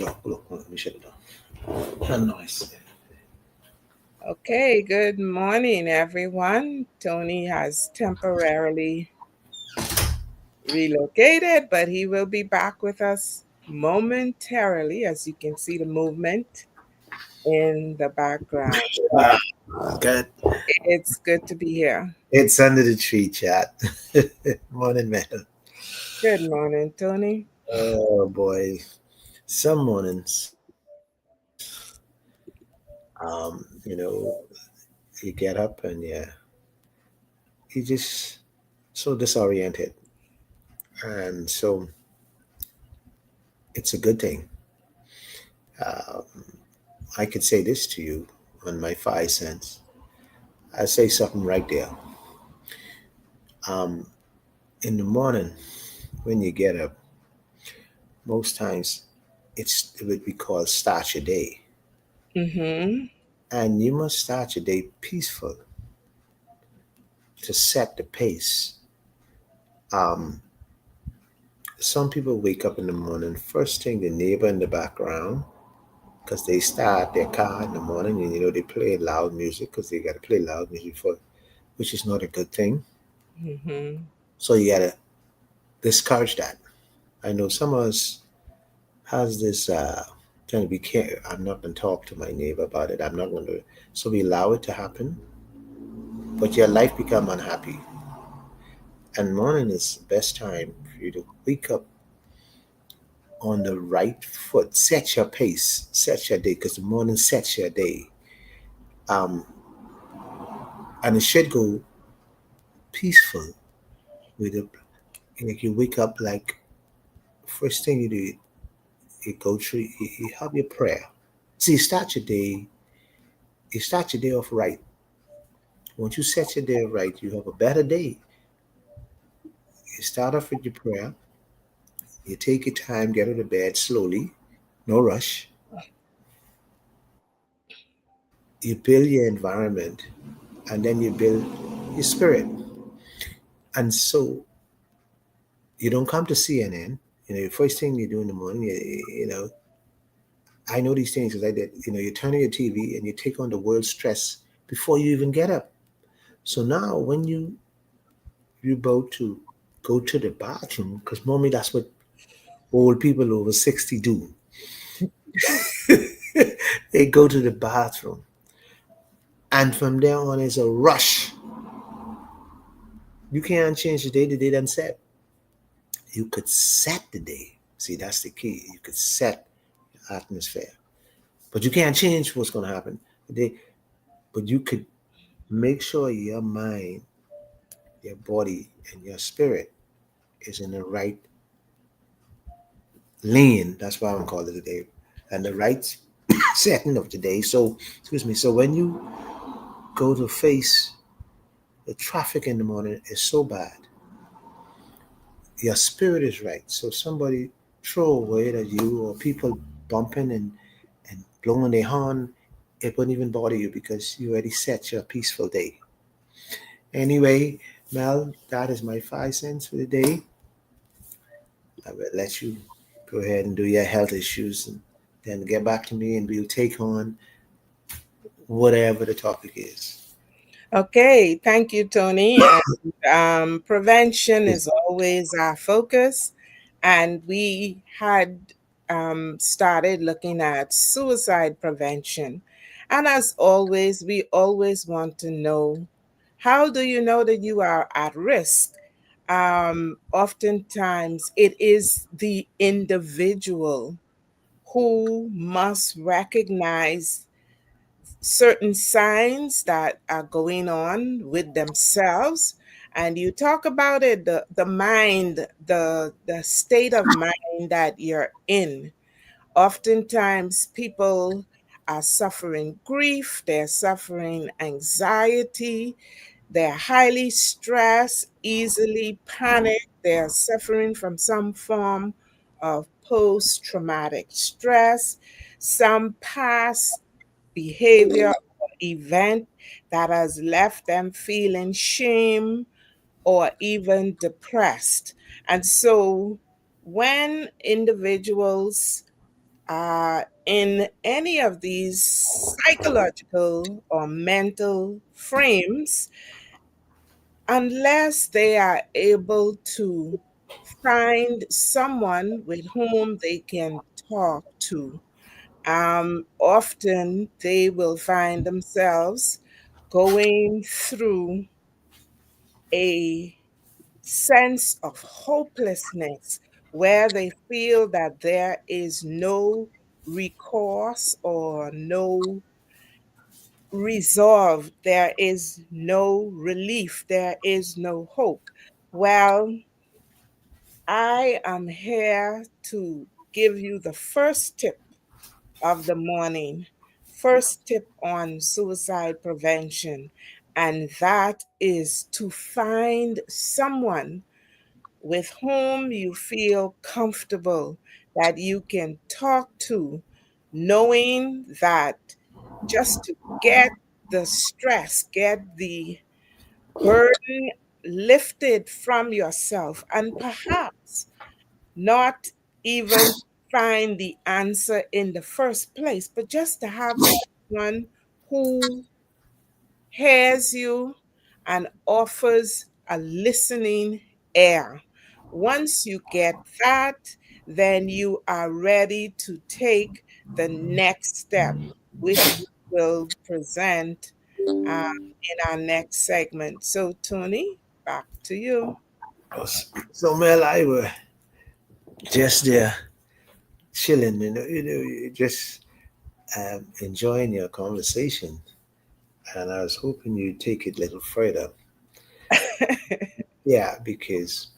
Look, let me shut it down. No noise. Okay, good morning, everyone. Tony has temporarily relocated, but he will be back with us momentarily. As you can see, the movement in the background. Good. It's good to be here. It's under the tree, chat. Morning, man. Good morning, Tony. Oh boy. Some mornings, you get up and you just so disoriented, and so it's a good thing. Um, I could say this to you on my 5 cents. I say something right there. Um, in the morning when you get up, most times it's what we call start your day. Mm-hmm. And you must start your day peaceful to set the pace. Um, some people wake up in the morning, first thing the neighbor in the background, because they start their car in the morning and they play loud music because they got to play loud music for, which is not a good thing. Mm-hmm. So you got to discourage that. I know some of us has this trying to be care. I'm not going to talk to my neighbor about it. I'm not going to. So we allow it to happen, but your life become unhappy. And morning is the best time for you to wake up on the right foot. Set your pace, set your day, because the morning sets your day. Um, and it should go peaceful with it. Like you wake up like first thing you do, you go through, you have your prayer. See, you start your day off right. Once you set your day right, you have a better day. You start off with your prayer. You take your time, get out of bed slowly, no rush. You build your environment, and then you build your spirit. And so you don't come to CNN. The first thing you do in the morning, I know these things because I did. You turn on your TV and you take on the world's stress before you even get up. So now when you about to go to the bathroom, because normally that's what old people over 60 do. They go to the bathroom. And from there on, it's a rush. You can't change the day. The day done set. You could set the day. See, that's the key. You could set the atmosphere. But you can't change what's going to happen. But you could make sure your mind, your body, and your spirit is in the right lane. That's why I'm calling it a day. And the right setting of the day. So, excuse me. So when you go to face the traffic in the morning is so bad, your spirit is right. So somebody throw away at you or people bumping and blowing their horn, it wouldn't even bother you because you already set your peaceful day. Anyway, Mel, that is my 5 cents for the day. I will let you go ahead and do your health issues and then get back to me and we'll take on whatever the topic is. Okay, thank you, Tony. And prevention is always our focus. And we had started looking at suicide prevention. And as always, we always want to know, how do you know that you are at risk? Oftentimes, it is the individual who must recognize certain signs that are going on with themselves. And you talk about it, the mind, the state of mind that you're in. Oftentimes people are suffering grief, they're suffering anxiety, they're highly stressed, easily panicked, they're suffering from some form of post traumatic stress, some past behavior or event that has left them feeling shame or even depressed. And so when individuals in any of these psychological or mental frames, unless they are able to find someone with whom they can talk to. Often they will find themselves going through a sense of hopelessness where they feel that there is no recourse or no resolve, there is no relief, there is no hope. Well, I am here to give you the first tip of the morning, first tip on suicide prevention, and that is to find someone with whom you feel comfortable that you can talk to, knowing that just to get the stress, get the burden lifted from yourself, and perhaps not even find the answer in the first place, but just to have someone who hears you and offers a listening ear. Once you get that, then you are ready to take the next step, which we will present in our next segment. So, Tony, back to you. So Mel, I were just there chilling, just enjoying your conversation, and I was hoping you'd take it a little further. Yeah, because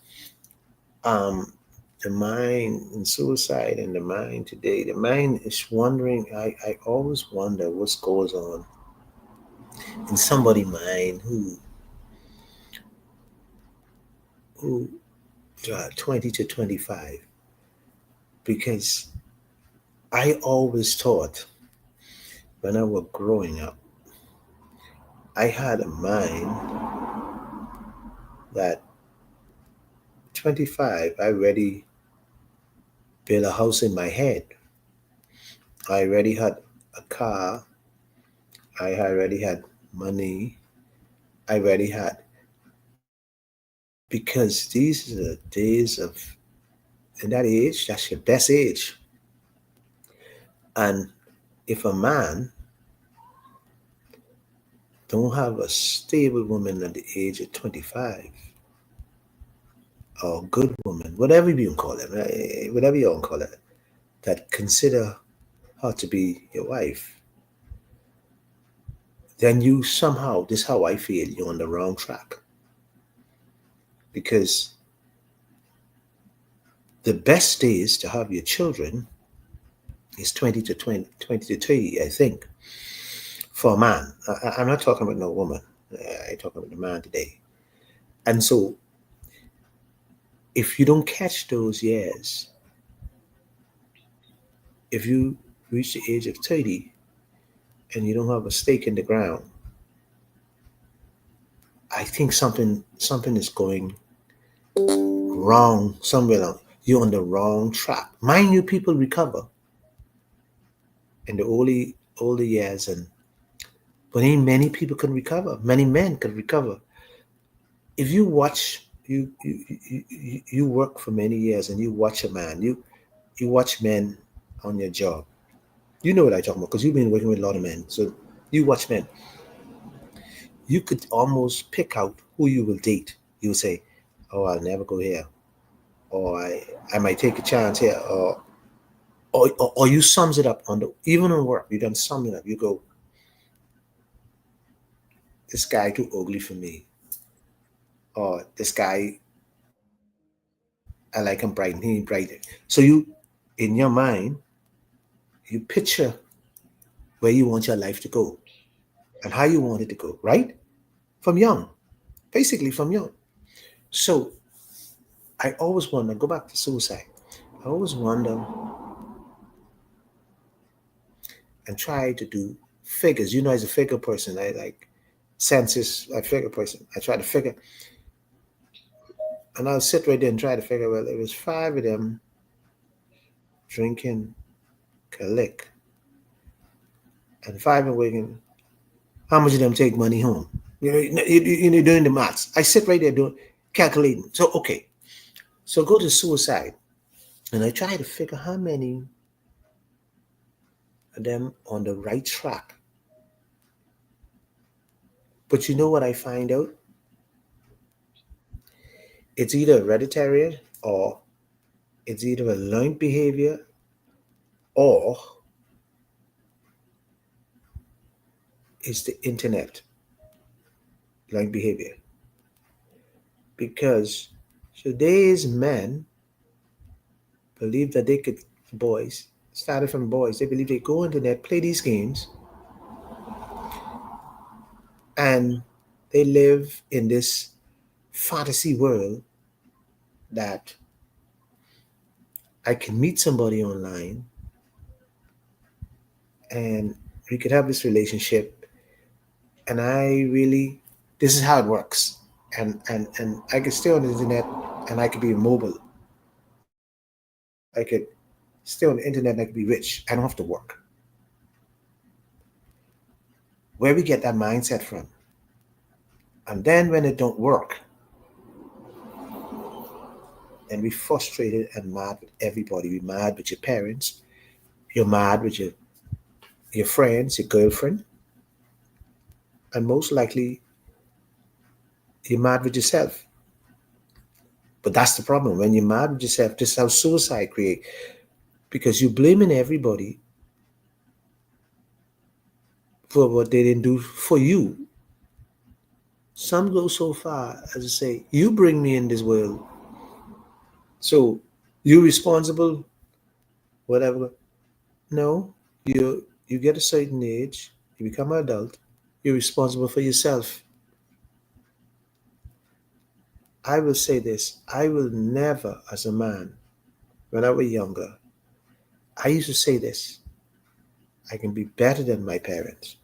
um, the mind and suicide and the mind today, the mind is wondering. I always wonder what goes on in somebody's mind who 20 to 25, because I always thought when I was growing up, I had a mind that 25, I already built a house in my head. I already had a car. I already had money. I already had, because these are the days of, in that age, that's your best age. And if a man don't have a stable woman at the age of 25, or good woman, whatever you call it, whatever you want to call it, that consider her to be your wife, then you somehow, this is how I feel, you're on the wrong track. Because the best days to have your children is 20 to 30, I think, for a man. I'm not talking about no woman. I'm talking about the man today. And so if you don't catch those years, if you reach the age of 30 and you don't have a stake in the ground, I think something is going wrong somewhere along. You're on the wrong track. Mind you, people recover in the older years, and but ain't many people can recover. Many men can recover. If you watch, you work for many years and you watch a man, you watch men on your job. You know what I'm talking about because you've been working with a lot of men. So you watch men. You could almost pick out who you will date. You will say, "Oh, I'll never go here," or I might take a chance here," or you sums it up on the, even on work. You don't sum it up. You go, "This guy too ugly for me," or "This guy, I like him bright and he ain't bright." So you, in your mind, you picture where you want your life to go and how you want it to go, right? From young, basically from young. So I always wonder, go back to suicide. I always wonder and try to do figures. You know, as a figure person, I like census, I figure person. I try to figure, and I'll sit right there and try to figure, well, it was five of them drinking collect, and if I've been working, how much of them take money home? You're doing the maths. I sit right there doing calculating. So okay, so go to suicide, and I try to figure how many of them on the right track. But you know what I find out? It's either hereditary or it's either a learned behavior or it's the internet learned behavior. Because today's men believe that they could, boys, started from boys, they believe they go on the net, play these games, and they live in this fantasy world that I can meet somebody online and we could have this relationship, and I really, this is how it works. And I could stay on the internet and I could be mobile. I could stay on the internet and I could be rich. I don't have to work. Where we get that mindset from. And then when it don't work, then we frustrated and mad with everybody. You're mad with your parents. You're mad with your friends, your girlfriend, and most likely you're mad with yourself. But that's the problem. When you're mad with yourself, this is how suicide create. Because you're blaming everybody for what they didn't do for you. Some go so far as to say, you bring me in this world. So you're responsible, whatever. No, you get a certain age, you become an adult, you're responsible for yourself. I will say this, I will never, as a man, when I was younger, I used to say this, I can be better than my parents.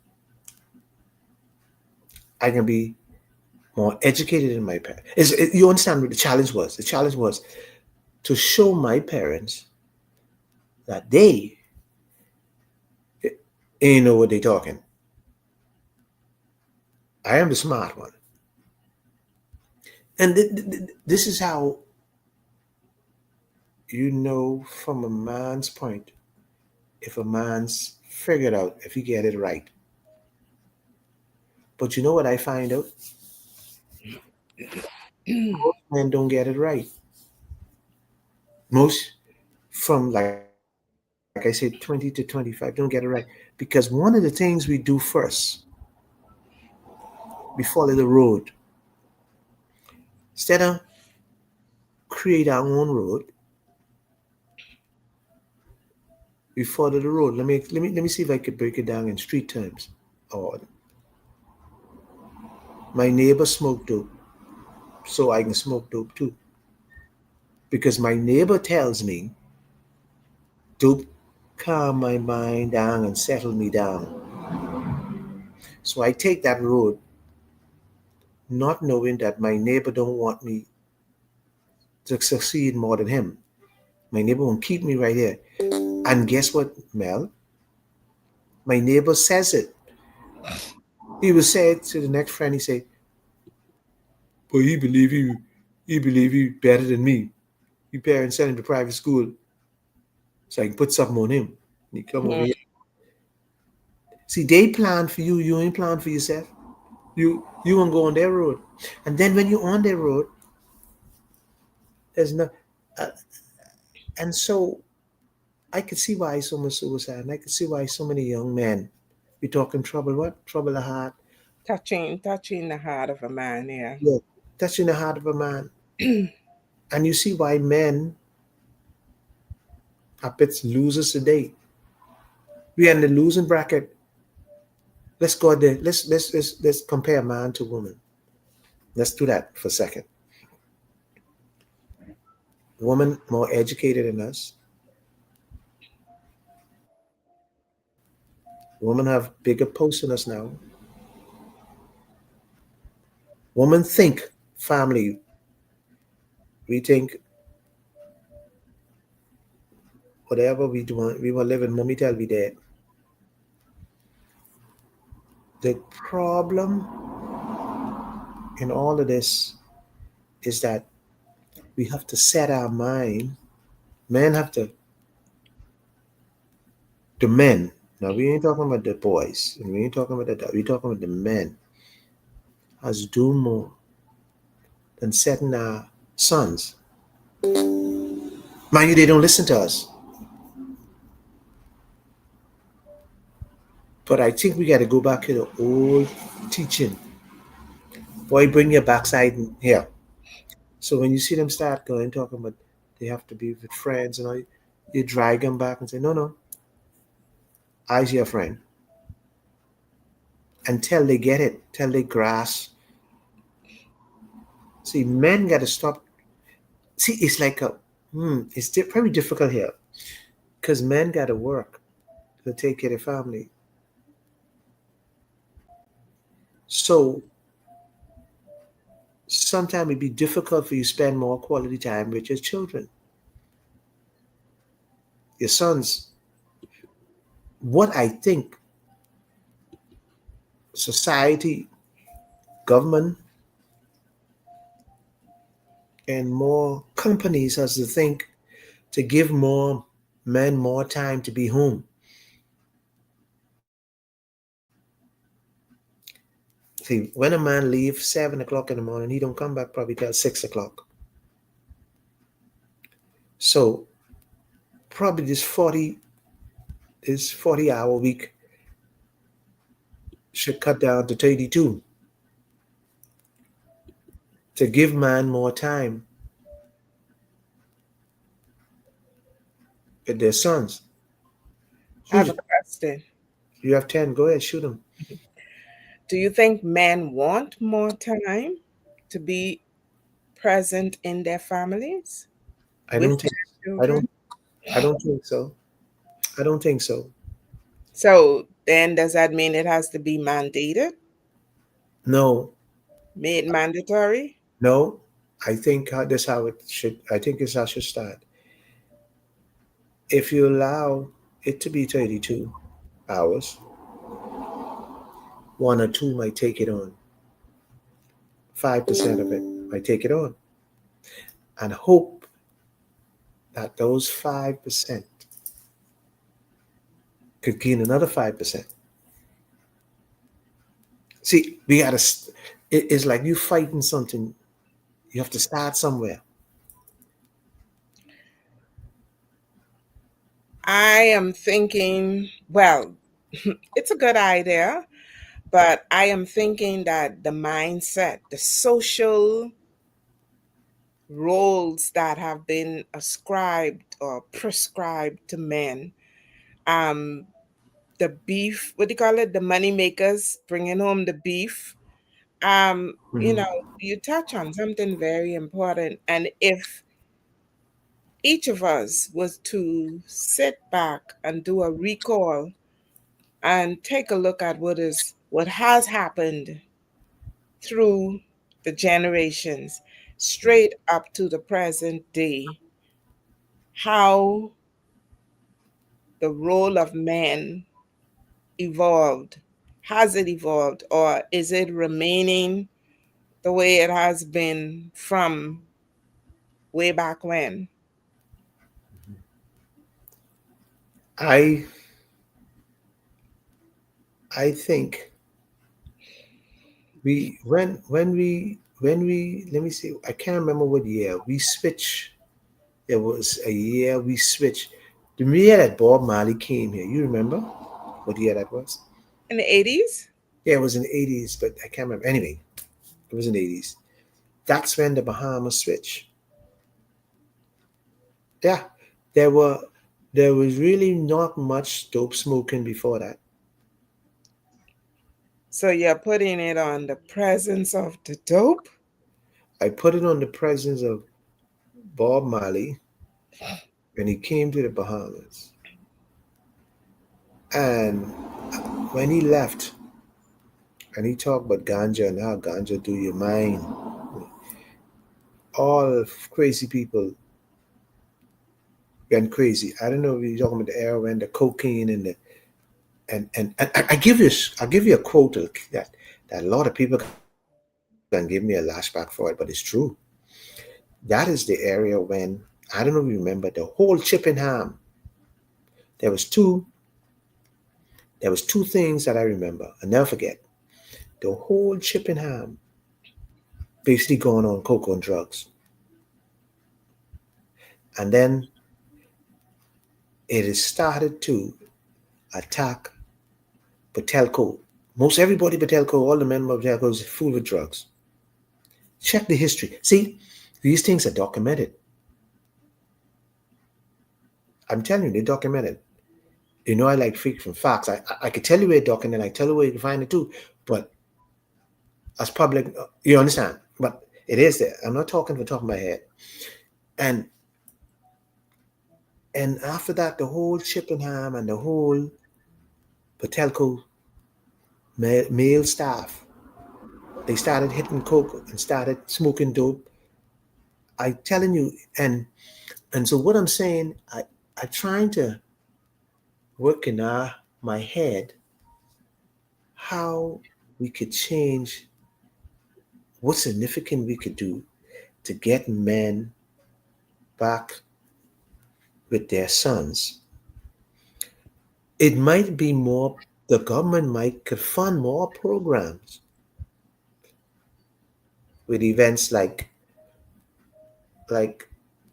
I can be more educated than my parents. You understand what the challenge was? The challenge was to show my parents that they ain't know what they talking. I am the smart one. And this is how you know from a man's point if a man's figured out if he get it right. But you know what I find out? Most men don't get it right. Most from, like I said, 20 to 25 don't get it right. Because one of the things we do first, we follow the road. Instead of create our own road, we follow the road. Let me see if I could break it down in street terms. Or my neighbor smoked dope, so I can smoke dope too. Because my neighbor tells me dope calm my mind down and settle me down. So I take that road, not knowing that my neighbor don't want me to succeed more than him. My neighbor won't keep me right here. And guess what, Mel? My neighbor says it. He will say it to the next friend. He say, "But he believe he better than me. Your parents sent him to private school, so I can put something on him." And he come over Mhm. here. See, they plan for you. You ain't plan for yourself. You won't go on their road. And then when you're on their road, there's no. Uh, and so I could see why so much suicide. And I could see why so many young men be talking trouble. What trouble of heart? Touching the heart of a man, yeah. Yeah, touching the heart of a man. And you see why men are bits losers today. We are in the losing bracket. Let's go there. Let's compare man to woman. Let's do that for a second. Woman more educated than us. Women have bigger posts than us now. Women think family. We think whatever we do, we will live in mommy till we dead. The problem in all of this is that we have to set our mind. Men have to, the men. Now we ain't talking about the boys, and we ain't talking about the. We talking about the men. Has do more than setting our sons. Mind you, they don't listen to us. But I think we got to go back to the old teaching. Boy, bring your backside in here. So when you see them start going, talking about they have to be with friends and all, you drag them back and say, no, no, I's your friend. Until they get it, till they grasp. See, men got to stop. See, it's like it's very difficult here because men got to work to take care of the family. So sometimes it'd be difficult for you to spend more quality time with your children, your sons. What I think society, government, and more companies has to think to give more men more time to be home. See, when a man leaves 7 o'clock in the morning, he don't come back probably till 6 o'clock. So probably this 40-hour week should cut down to 32 to give man more time with their sons. I have a question. You have 10, go ahead, shoot them. Do you think men want more time to be present in their families I with don't think their I children? don't think so. I don't think so. So then does that mean it has to be mandated, No, made mandatory? no. I think that's how it should. I think it's how it should start. If you allow it to be 32 hours, one or two might take it on. 5% of it might take it on, and hope that those 5% could gain another 5%. See, we gotta. It's like you fighting something. You have to start somewhere. I am thinking, well, it's a good idea, but I am thinking that the mindset, the social roles that have been ascribed or prescribed to men, um, the beef, what do you call it? The money makers bringing home the beef. Mhm. You touch on something very important. And if each of us was to sit back and do a recall and take a look at what has happened through the generations straight up to the present day, how the role of man evolved. Has it evolved, or is it remaining the way it has been from way back when? I I think when we let me see, I can't remember what year we switched. There was a year we switched. The year that Bob Marley came here, you remember what year that was? In the 80s? Yeah, it was in the 80s, but I can't remember. Anyway, it was in the 80s. That's when the Bahamas switched. Yeah, there were there was really not much dope smoking before that. So you're putting it on the presence of the dope? I put it on the presence of Bob Marley when he came to the Bahamas. And when he left, and he talked about ganja and how ganja do your mind, all crazy people, went crazy. I don't know if you're talking about the era when the cocaine and the and I give you a quote that a lot of people can give me a lashback for it, but it's true. That is the area when I don't know if you remember the whole Chippenham. There was two there was two things that I remember. I never forget. The whole Chippenham basically going on coke and drugs. And then it has started to attack Patelco. Most everybody Patelco, all the men of Patelco is full with drugs. Check the history. See, these things are documented. I'm telling you, they're documented. You know, I like fiction facts. I could tell you where it's documented. I tell you where you can find it too. But as public, you understand. But it is there. I'm not talking from the top of my head. And after that, the whole Chippenham and the whole Patelco male staff, they started hitting coke and started smoking dope. I telling you, and so what I'm saying, I'm trying to work in my head how we could change, what significant we could do to get men back with their sons. It might be more, the government might could fund more programs with events like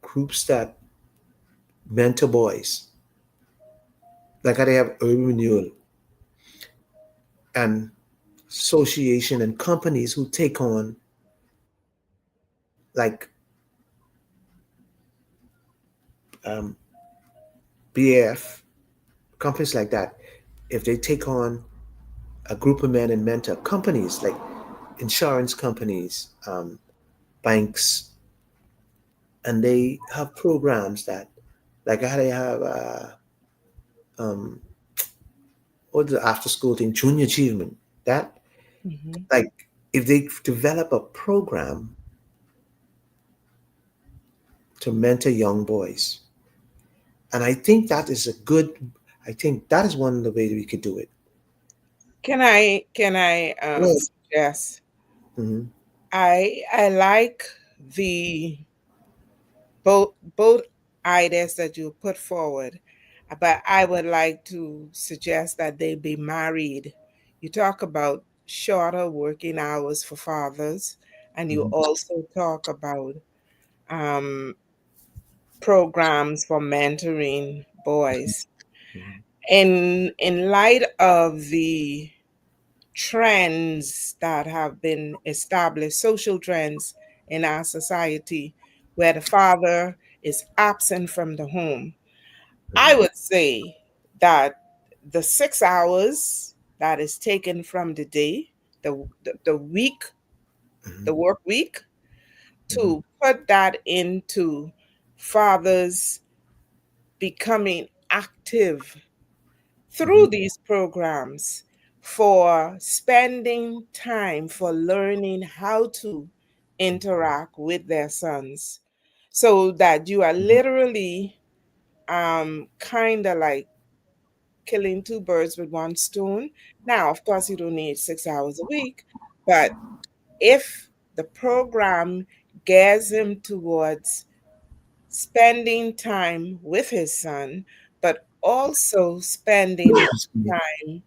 groups that mentor boys, like how they have urban renewal and association and companies who take on like um, BAF, companies like that. If they take on a group of men and mentor companies like insurance companies, banks, and they have programs that, like how they have, um, what's the after school thing, junior achievement. That, Mhm. like, if they develop a program to mentor young boys, and I think that is one of the ways we could do it. Can I Right. suggest? Mm-hmm. I like the both ideas that you put forward, but I would like to suggest that they be married. You talk about shorter working hours for fathers, and you Mm-hmm. also talk about um, programs for mentoring boys. Mm-hmm. In light of the trends that have been established, social trends in our society, where the father is absent from the home, I Mm-hmm. would say that the 6 hours that is taken from the day, the week, Mm-hmm. the work week, Mm-hmm. to put that into fathers becoming active Mm-hmm. through these programs for spending time for learning how to interact with their sons, so that you are literally kind of like killing two birds with one stone. Now, of course, you don't need 6 hours a week, but if the program gears him towards spending time with his son, but also spending time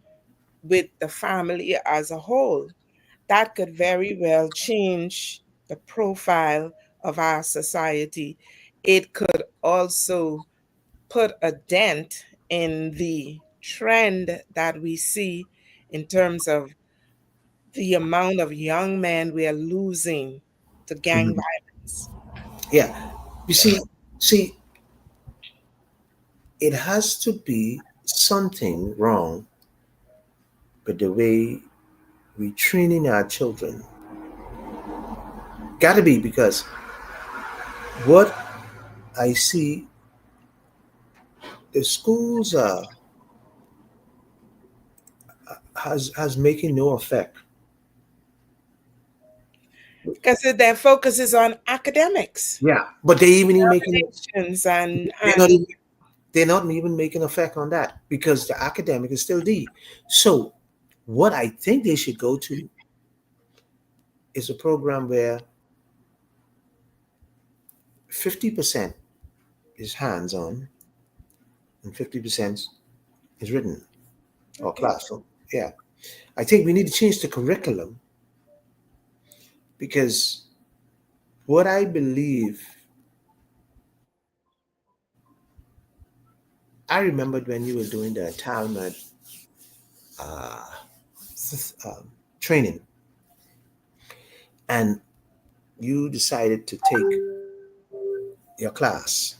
with the family as a whole, that could very well change the profile of our society. It could also put a dent in the trend that we see in terms of the amount of young men we are losing to gang Mm-hmm. violence. Yeah. You see, it has to be something wrong with the way we training our children. Got to be, because what I see, the schools has making no effect. Because their focus is on academics, Yeah, but they even making examinations, and they're not even. They're not even making effect on that because the academic is still D. So what I think they should go to is a program where 50% is hands-on and 50% is written or Okay. class. So yeah, I think we need to change the curriculum because what I believe, I remembered when you were doing the Talmud uh, training and you decided to take your class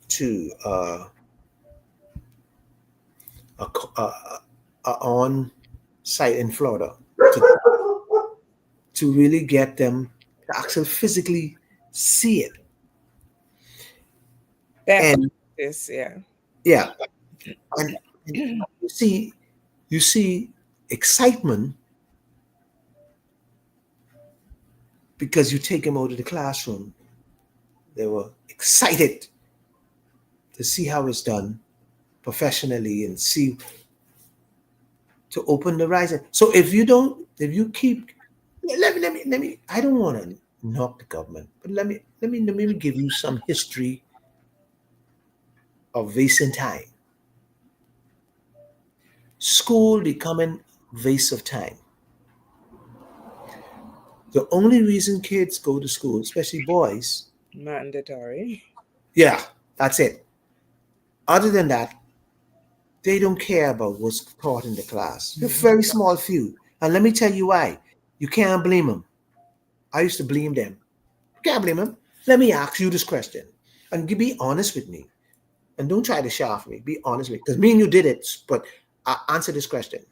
to a, on site in Florida to, to really get them to actually physically see it. Definitely. And Yeah. yeah, and you see excitement because you take them out of the classroom. They were excited to see how it's done professionally and see to open the horizon. So if you keep, let me. I don't want to knock the government, but let me give you some history of wasting time. School becoming waste of time. The only reason kids go to school, especially boys, Mandatory. yeah, that's it. Other than that, they don't care about what's taught in the class. A very small few. And let me tell you why. You can't blame them. I used to blame them. You can't blame them. Let me ask you this question. And be honest with me. And don't try to shaft me. Be honest with me. Because me and you did it, but answer this question.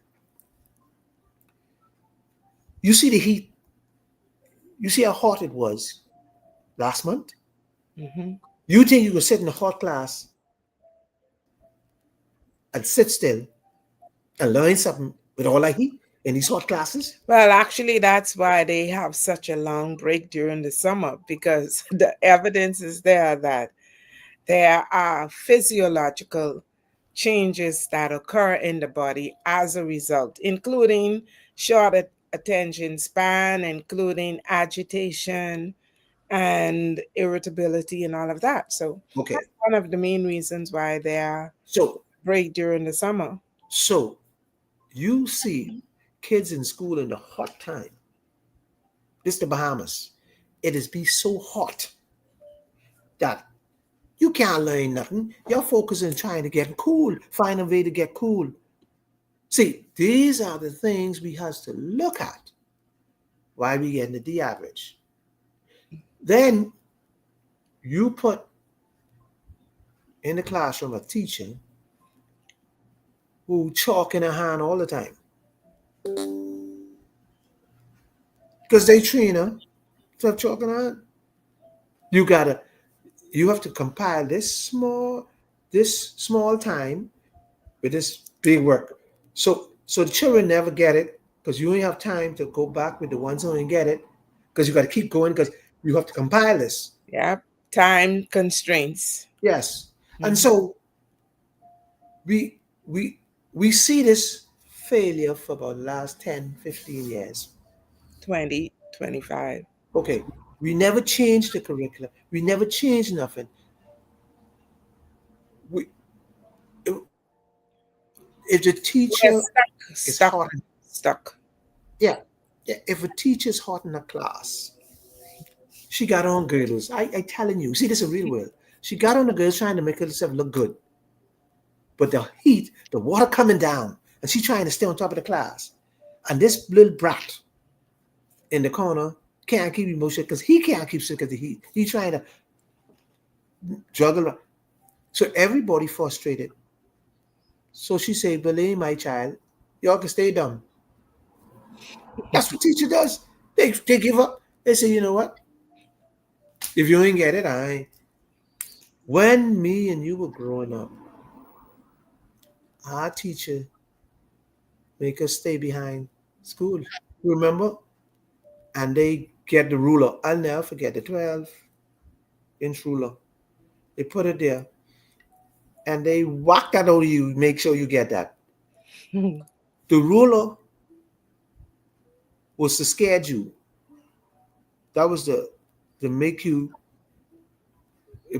You see the heat. You see how hot it was last month? Mm-hmm. You think you could sit in a hot class and sit still and learn something with all that heat in these hot classes? Well, actually, that's why they have such a long break during the summer because the evidence is there that there are physiological changes that occur in the body as a result, including short attention span, including agitation and irritability and all of that. So Okay. that's one of the main reasons why they are So break during the summer. so you see kids in school in the hot time. This the Bahamas. It is be so hot that you can't learn nothing. You're focusing on trying to get cool, find a way to get cool. See, these are the things we have to look at why we getting the D average. Then you put in the classroom a teacher who chalk in her hand all the time. Because they train her to have chalk in her hand. You gotta you have to compile this small time with this big work. So the children never get it because you only have time to go back with the ones who didn't get it because you got to keep going because you have to compile this. Yeah, time constraints. Yes, and Mhm. so we we we see this failure for about the last 10, 15 years. 20, 25. Okay, we never changed the curriculum. We never changed nothing. We if the We're teacher stuck, is stuck, hot, stuck. yeah, yeah. If a teacher is hot in a class, she got on girdles. I telling you, see this is a real world. She got on the girls trying to make herself look good. But the heat, the water coming down, and she trying to stay on top of the class. And this little brat in the corner can't keep emotion because he can't keep sick of the heat. He trying to juggle. So everybody frustrated. So she said, believe my child, y'all can stay dumb. That's what teacher does. They give up. They say, you know what? If you ain't get it, I ain't. When me and you were growing up, our teacher make us stay behind school. Remember? And they get the ruler. I'll never forget the 12-inch ruler. They put it there. and they whack that out of you, make sure you get that. The ruler was to scare you. That was the to make you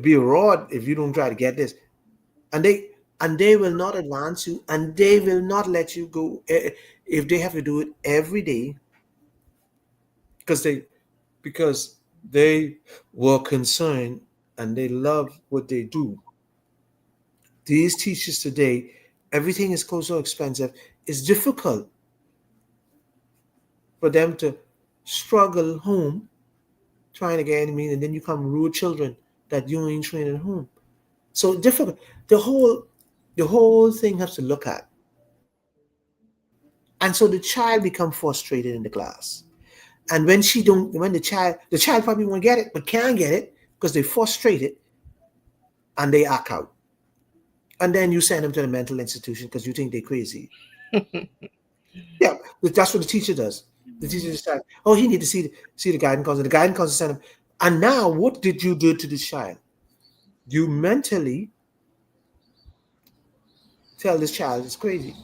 be a rod if you don't try to get this. And they will not advance you, and they will not let you go if they have to do it every day because they were concerned and they love what they do. These teachers today, everything is so expensive. It's difficult for them to struggle home trying to get any mean, and then you come rude children that you ain't trained at home. So difficult. The whole thing has to look at. And so the child become frustrated in the class. And when the child probably won't get it, but can't get it because they frustrated and they act out. And then you send them to the mental institution because you think they're crazy. Yeah, but that's what the teacher does. The teacher decides, oh, he need to see the guidance counselor. The guidance counselor send him. And now, what did you do to this child? You mentally tell this child it's crazy.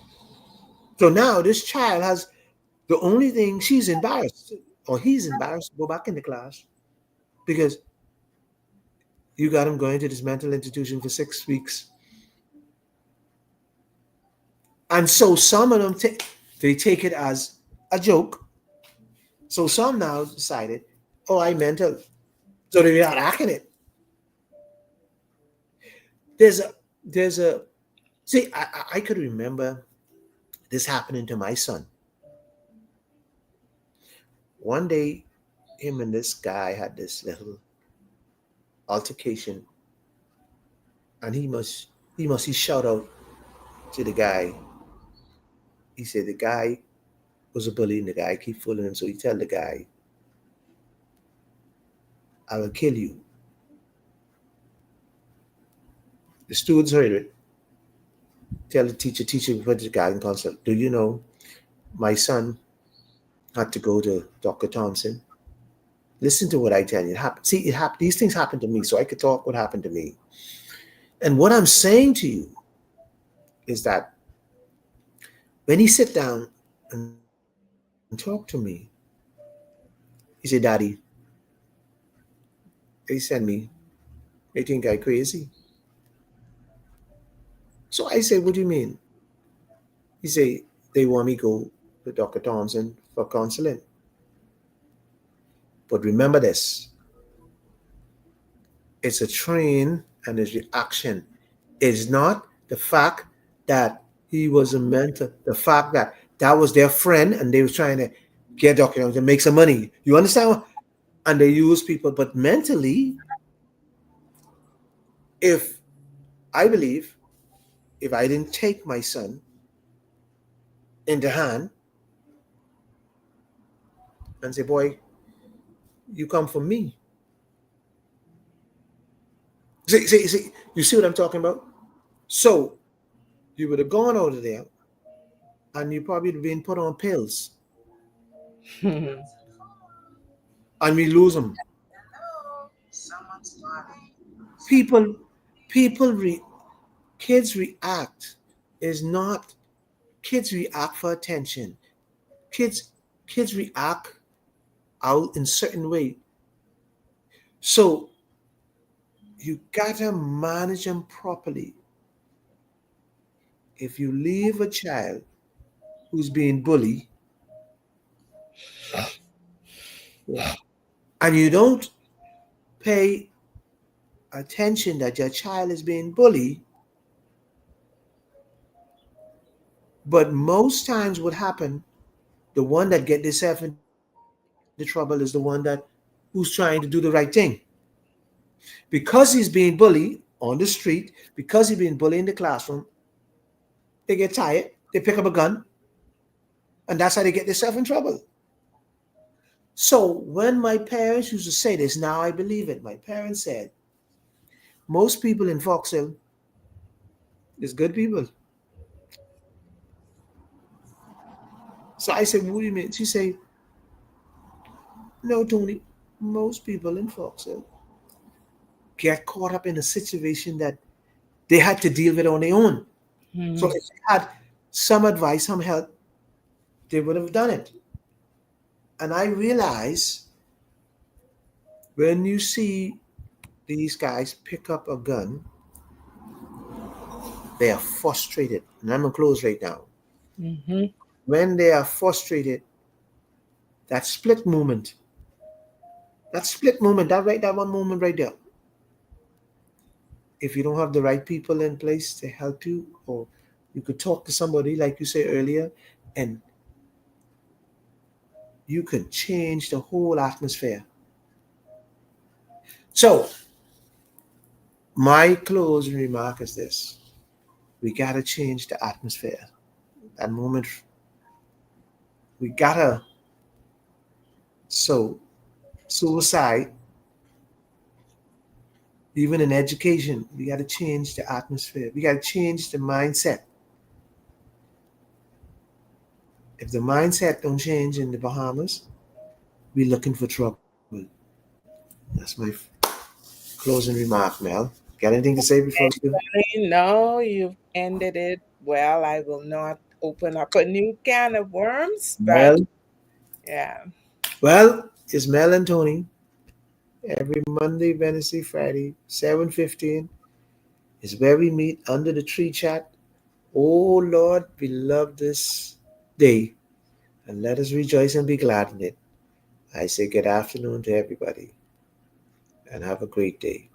So now this child has the only thing she's embarrassed or he's embarrassed to go back in the class because you got him going to this mental institution for 6 weeks. And so some of them they take it as a joke. So some now decided, oh, I mental. So they are acting it. There's a see, I could remember this happening to my son. One day, him and this guy had this little altercation, and he shout out to the guy. He said the guy was a bully and the guy keep fooling him. So he tell the guy, I will kill you. The students heard it. Tell the teacher before the guy in consult, do you know my son had to go to Dr. Thompson? Listen to what I tell you. It happened. See, it happened. These things happened to me, so I could talk what happened to me. And what I'm saying to you is that when he sit down and talk to me, he said, Daddy, they send me. They think I crazy. So I said, what do you mean? He said, they want me to go to Dr. Thompson for counseling. But remember this. It's a train and it's reaction. It's not the fact that he was a mentor, the fact that that was their friend and they was trying to get Dr. Thompson to make some money. You understand? And they use people, but mentally, I believe, if I didn't take my son in the hand and say, boy, you come from me. See, you see what I'm talking about? So you would have gone over there and you probably would have been put on pills. And we lose them. People, kids react is not, kids react for attention. Kids react out in certain way. So you gotta manage them properly. If you leave a child who's being bullied and you don't pay attention that your child is being bullied, but most times what happens, the one that get themselves into trouble is the one who's trying to do the right thing. Because he's being bullied on the street, because he's being bullied in the classroom, they get tired, they pick up a gun, and that's how they get themselves in trouble. So when my parents used to say this, now I believe it. My parents said, most people in Fox Hill is good people. So I said, what do you mean? She said, no, Tony, most people in Fox Hill get caught up in a situation that They had to deal with it on their own. So Mhm. if they had some advice, some help, they would have done it. And I realize when you see these guys pick up a gun, they are frustrated. And I'm gonna close right now. Mhm. When they are frustrated, that split moment, that one moment right there. If you don't have the right people in place to help you, or you could talk to somebody, like you said earlier, and you can change the whole atmosphere. So, my closing remark is this: we gotta change the atmosphere. That moment, we gotta. So, suicide, even in education, we gotta change the atmosphere. We gotta change the mindset. If the mindset don't change in the Bahamas, we're looking for trouble. That's my closing remark, Mel. Got anything to say before we do? No, you've ended it well. I will not open up a new can of worms, but Mel? yeah. Well, it's Mel and Tony every Monday, Wednesday, Friday, 7:15 is where we meet under the tree chat. Oh Lord, we love this day and let us rejoice and be glad in it. I say good afternoon to everybody and have a great day.